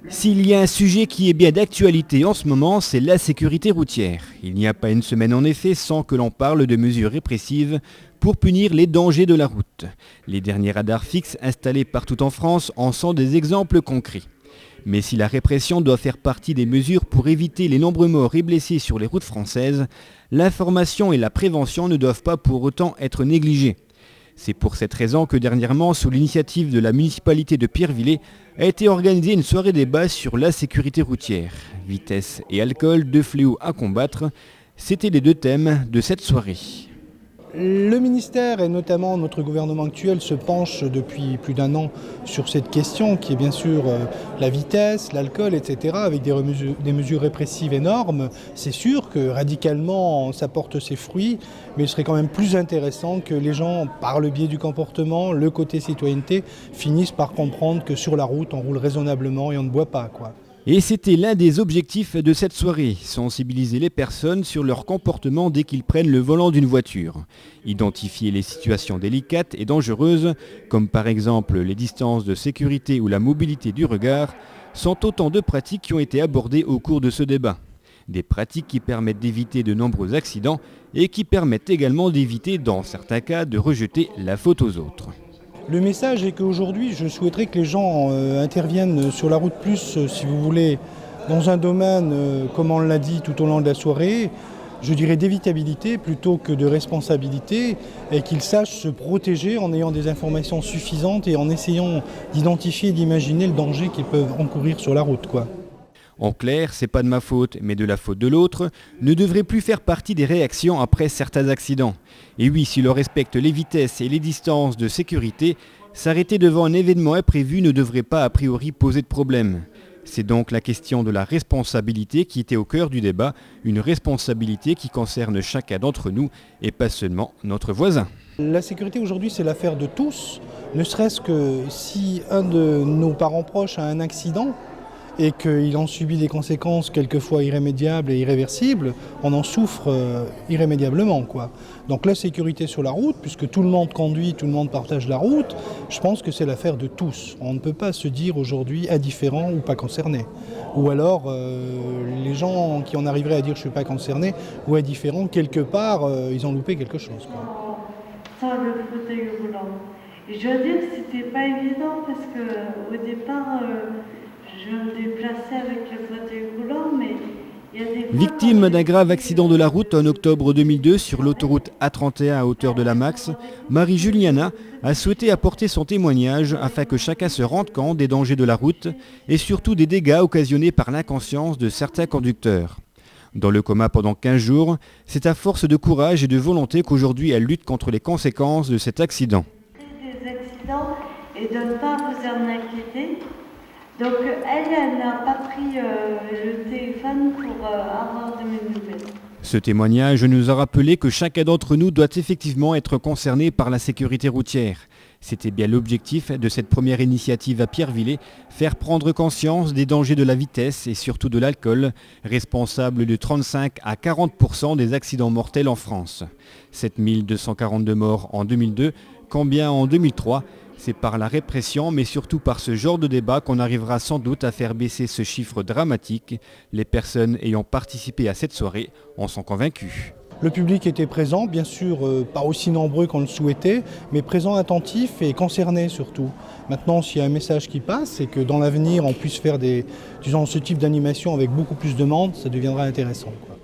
S'il y a un sujet qui est bien d'actualité en ce moment, c'est la sécurité routière. Il n'y a pas une semaine en effet sans que l'on parle de mesures répressives pour punir les dangers de la route. Les derniers radars fixes installés partout en France en sont des exemples concrets. Mais si la répression doit faire partie des mesures pour éviter les nombreux morts et blessés sur les routes françaises, l'information et la prévention ne doivent pas pour autant être négligées. C'est pour cette raison que dernièrement, sous l'initiative de la municipalité de Pierrevillers, a été organisée une soirée débat sur la sécurité routière. Vitesse et alcool, deux fléaux à combattre, c'étaient les deux thèmes de cette soirée. Le ministère et notamment notre gouvernement actuel se penchent depuis plus d'un an sur cette question qui est bien sûr la vitesse, l'alcool, etc. avec des mesures répressives énormes. C'est sûr que radicalement ça porte ses fruits, mais il serait quand même plus intéressant que les gens, par le biais du comportement, le côté citoyenneté, finissent par comprendre que sur la route on roule raisonnablement et on ne boit pas, quoi. Et c'était l'un des objectifs de cette soirée, sensibiliser les personnes sur leur comportement dès qu'ils prennent le volant d'une voiture. Identifier les situations délicates et dangereuses, comme par exemple les distances de sécurité ou la mobilité du regard, sont autant de pratiques qui ont été abordées au cours de ce débat. Des pratiques qui permettent d'éviter de nombreux accidents et qui permettent également d'éviter, dans certains cas, de rejeter la faute aux autres. Le message est qu'aujourd'hui, je souhaiterais que les gens interviennent sur la route plus, si vous voulez, dans un domaine, comme on l'a dit tout au long de la soirée, je dirais d'évitabilité plutôt que de responsabilité, et qu'ils sachent se protéger en ayant des informations suffisantes et en essayant d'identifier et d'imaginer le danger qu'ils peuvent encourir sur la route, quoi. En clair, c'est pas de ma faute, mais de la faute de l'autre, ne devrait plus faire partie des réactions après certains accidents. Et oui, si l'on respecte les vitesses et les distances de sécurité, s'arrêter devant un événement imprévu ne devrait pas a priori poser de problème. C'est donc la question de la responsabilité qui était au cœur du débat, une responsabilité qui concerne chacun d'entre nous et pas seulement notre voisin. La sécurité aujourd'hui, c'est l'affaire de tous, ne serait-ce que si un de nos parents proches a un accident, et qu'il en subit des conséquences quelquefois irrémédiables et irréversibles, on en souffre irrémédiablement, quoi. Donc la sécurité sur la route, puisque tout le monde conduit, tout le monde partage la route, je pense que c'est l'affaire de tous. On ne peut pas se dire aujourd'hui indifférent ou pas concerné. Ou alors les gens qui en arriveraient à dire je ne suis pas concerné ou indifférent, quelque part, ils ont loupé quelque chose, quoi. Sans le fauteuil roulant. Et je dois dire que c'était pas évident parce qu'au départ, je me déplaçais avec le fauteuil roulant, mais il y a des fois... Victime d'un grave accident de la route en octobre 2002 sur l'autoroute A31 à hauteur de la Max, Marie-Juliana a souhaité apporter son témoignage afin que chacun se rende compte des dangers de la route et surtout des dégâts occasionnés par l'inconscience de certains conducteurs. Dans le coma pendant 15 jours, c'est à force de courage et de volonté qu'aujourd'hui elle lutte contre les conséquences de cet accident. Des accidents et de ne pas vous en inquiéter. Donc elle n'a pas pris le téléphone pour avoir de mes nouvelles. Ce témoignage nous a rappelé que chacun d'entre nous doit effectivement être concerné par la sécurité routière. C'était bien l'objectif de cette première initiative à Pierrevillers, faire prendre conscience des dangers de la vitesse et surtout de l'alcool, responsable de 35 à 40% des accidents mortels en France. 7242 morts en 2002, combien en 2003 ? C'est par la répression, mais surtout par ce genre de débat qu'on arrivera sans doute à faire baisser ce chiffre dramatique. Les personnes ayant participé à cette soirée en sont convaincues. Le public était présent, bien sûr pas aussi nombreux qu'on le souhaitait, mais présent, attentif et concerné surtout. Maintenant, s'il y a un message qui passe, c'est que dans l'avenir, on puisse faire ce type d'animation avec beaucoup plus de monde, ça deviendra intéressant, quoi.